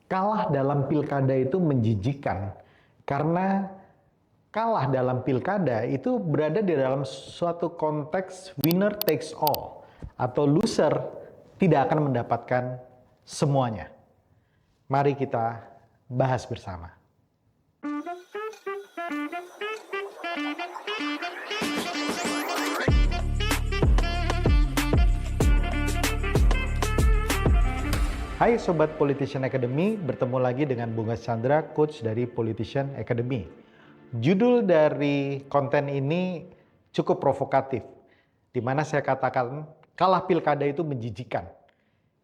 Kalah dalam pilkada itu menjijikan, karena kalah dalam pilkada itu berada di dalam suatu konteks winner takes all, atau loser tidak akan mendapatkan semuanya. Mari kita bahas bersama. Hai Sobat Politician Academy, bertemu lagi dengan Bunga Chandra, Coach dari Politician Academy. Judul dari konten ini cukup provokatif, di mana saya katakan kalah pilkada itu menjijikan.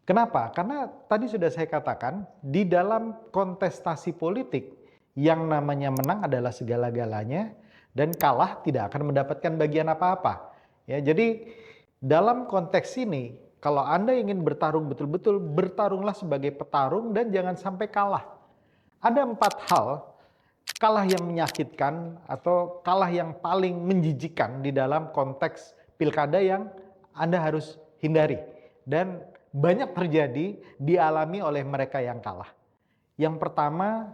Kenapa? Karena tadi sudah saya katakan, di dalam kontestasi politik, yang namanya menang adalah segala-galanya, dan kalah tidak akan mendapatkan bagian apa-apa. Ya, jadi dalam konteks ini, kalau Anda ingin bertarung betul-betul, bertarunglah sebagai petarung dan jangan sampai kalah. Ada 4 hal kalah yang menyakitkan atau kalah yang paling menjijikan di dalam konteks pilkada yang Anda harus hindari. Dan banyak terjadi dialami oleh mereka yang kalah. Yang pertama,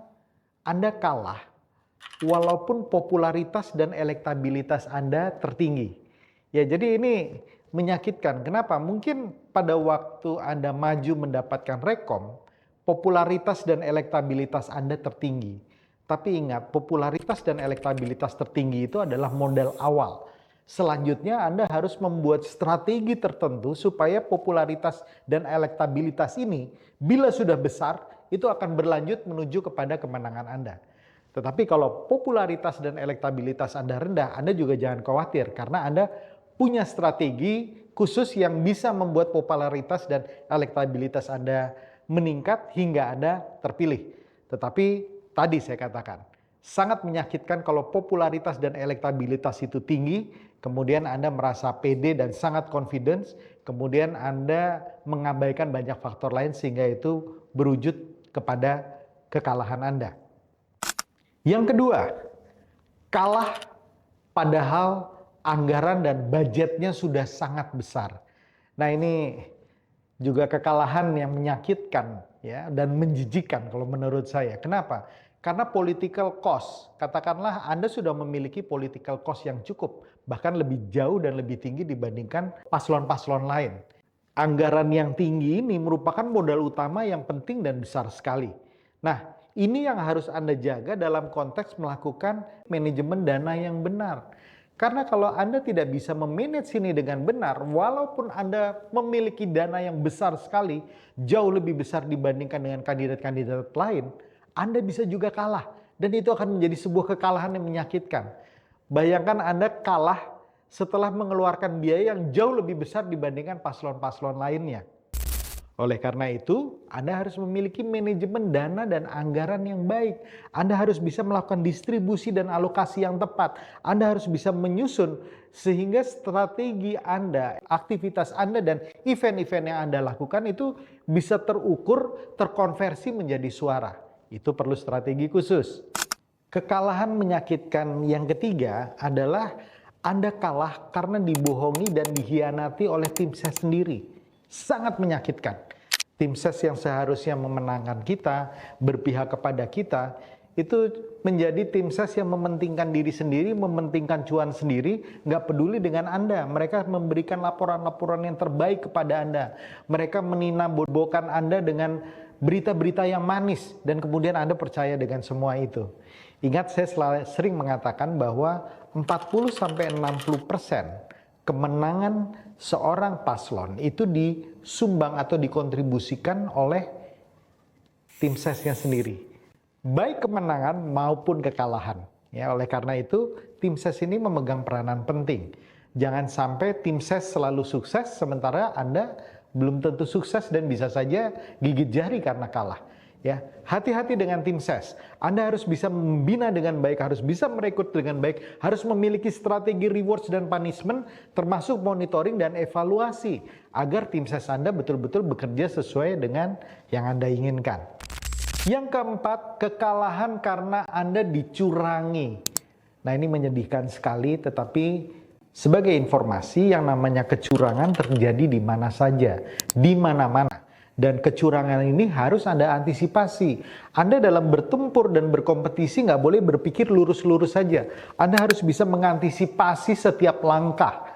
Anda kalah walaupun popularitas dan elektabilitas Anda tertinggi. Ya, jadi ini menyakitkan. Kenapa? Mungkin pada waktu Anda maju mendapatkan rekom, popularitas dan elektabilitas Anda tertinggi. Tapi ingat, popularitas dan elektabilitas tertinggi itu adalah modal awal. Selanjutnya Anda harus membuat strategi tertentu supaya popularitas dan elektabilitas ini, bila sudah besar, itu akan berlanjut menuju kepada kemenangan Anda. Tetapi kalau popularitas dan elektabilitas Anda rendah, Anda juga jangan khawatir karena Anda punya strategi khusus yang bisa membuat popularitas dan elektabilitas Anda meningkat hingga Anda terpilih. Tetapi tadi saya katakan, sangat menyakitkan kalau popularitas dan elektabilitas itu tinggi, kemudian Anda merasa pede dan sangat confidence, kemudian Anda mengabaikan banyak faktor lain sehingga itu berwujud kepada kekalahan Anda. Yang kedua, kalah padahal anggaran dan budgetnya sudah sangat besar. Nah, ini juga kekalahan yang menyakitkan ya dan menjijikan kalau menurut saya. Kenapa? Karena political cost, katakanlah Anda sudah memiliki political cost yang cukup, bahkan lebih jauh dan lebih tinggi dibandingkan paslon-paslon lain. Anggaran yang tinggi ini merupakan modal utama yang penting dan besar sekali. Nah, ini yang harus Anda jaga dalam konteks melakukan manajemen dana yang benar. Karena kalau Anda tidak bisa memanage ini dengan benar, walaupun Anda memiliki dana yang besar sekali, jauh lebih besar dibandingkan dengan kandidat-kandidat lain, Anda bisa juga kalah. Dan itu akan menjadi sebuah kekalahan yang menyakitkan. Bayangkan Anda kalah setelah mengeluarkan biaya yang jauh lebih besar dibandingkan paslon-paslon lainnya. Oleh karena itu, Anda harus memiliki manajemen dana dan anggaran yang baik. Anda harus bisa melakukan distribusi dan alokasi yang tepat. Anda harus bisa menyusun sehingga strategi Anda, aktivitas Anda, dan event-event yang Anda lakukan itu bisa terukur, terkonversi menjadi suara. Itu perlu strategi khusus. Kekalahan menyakitkan yang ketiga adalah Anda kalah karena dibohongi dan dikhianati oleh tim ses sendiri. Sangat menyakitkan. Tim ses yang seharusnya memenangkan kita, berpihak kepada kita, itu menjadi tim ses yang mementingkan diri sendiri, mementingkan cuan sendiri, nggak peduli dengan Anda. Mereka memberikan laporan-laporan yang terbaik kepada Anda. Mereka meninabobokan Anda dengan berita-berita yang manis, dan kemudian Anda percaya dengan semua itu. Ingat, saya sering mengatakan bahwa 40-60% kemenangan seorang paslon itu disumbang atau dikontribusikan oleh tim sesnya sendiri, baik kemenangan maupun kekalahan. Ya, oleh karena itu tim ses ini memegang peranan penting. Jangan sampai tim ses selalu sukses sementara Anda belum tentu sukses dan bisa saja gigit jari karena kalah. Ya, hati-hati dengan tim ses. Anda harus bisa membina dengan baik, harus bisa merekrut dengan baik, harus memiliki strategi rewards dan punishment, termasuk monitoring dan evaluasi, agar tim ses Anda betul-betul bekerja sesuai dengan yang Anda inginkan. Yang keempat, kekalahan karena Anda dicurangi. Nah, ini menyedihkan sekali, tetapi sebagai informasi, yang namanya kecurangan terjadi di mana saja, di mana-mana. Dan kecurangan ini harus Anda antisipasi. Anda dalam bertempur dan berkompetisi nggak boleh berpikir lurus-lurus saja. Anda harus bisa mengantisipasi setiap langkah.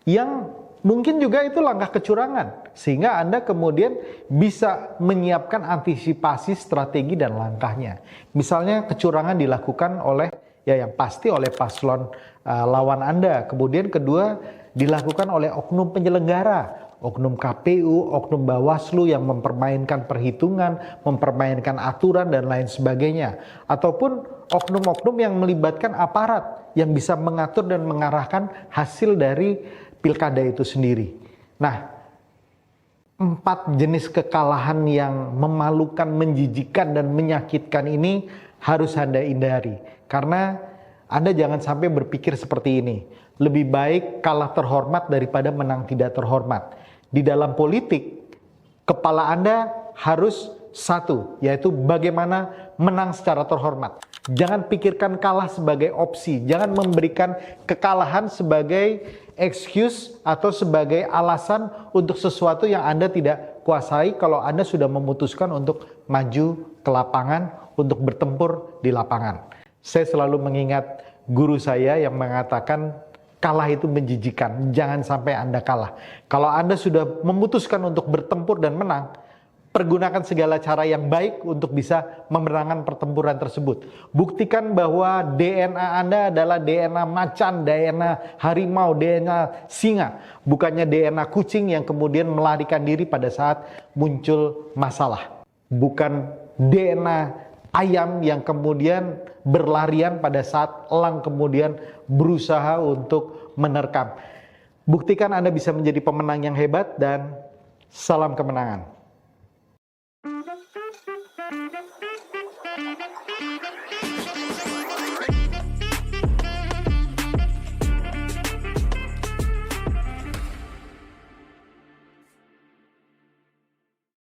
Yang mungkin juga itu langkah kecurangan. Sehingga Anda kemudian bisa menyiapkan antisipasi strategi dan langkahnya. Misalnya kecurangan dilakukan oleh, ya yang pasti oleh paslon lawan Anda. Kemudian kedua, dilakukan oleh oknum penyelenggara. Oknum KPU, oknum Bawaslu yang mempermainkan perhitungan, mempermainkan aturan dan lain sebagainya. Ataupun oknum-oknum yang melibatkan aparat yang bisa mengatur dan mengarahkan hasil dari pilkada itu sendiri. Nah, 4 jenis kekalahan yang memalukan, menjijikan dan menyakitkan ini harus Anda hindari. Karena Anda jangan sampai berpikir seperti ini. Lebih baik kalah terhormat daripada menang tidak terhormat. Di dalam politik, kepala Anda harus satu, yaitu bagaimana menang secara terhormat. Jangan pikirkan kalah sebagai opsi, jangan memberikan kekalahan sebagai excuse atau sebagai alasan untuk sesuatu yang Anda tidak kuasai kalau Anda sudah memutuskan untuk maju ke lapangan, untuk bertempur di lapangan. Saya selalu mengingat guru saya yang mengatakan, kalah itu menjijikan, jangan sampai Anda kalah. Kalau Anda sudah memutuskan untuk bertempur dan menang, pergunakan segala cara yang baik untuk bisa memenangkan pertempuran tersebut. Buktikan bahwa DNA Anda adalah DNA macan, DNA harimau, DNA singa. Bukannya DNA kucing yang kemudian melarikan diri pada saat muncul masalah. Bukan DNA ayam yang kemudian berlarian pada saat elang kemudian berusaha untuk menerkam. Buktikan Anda bisa menjadi pemenang yang hebat dan salam kemenangan.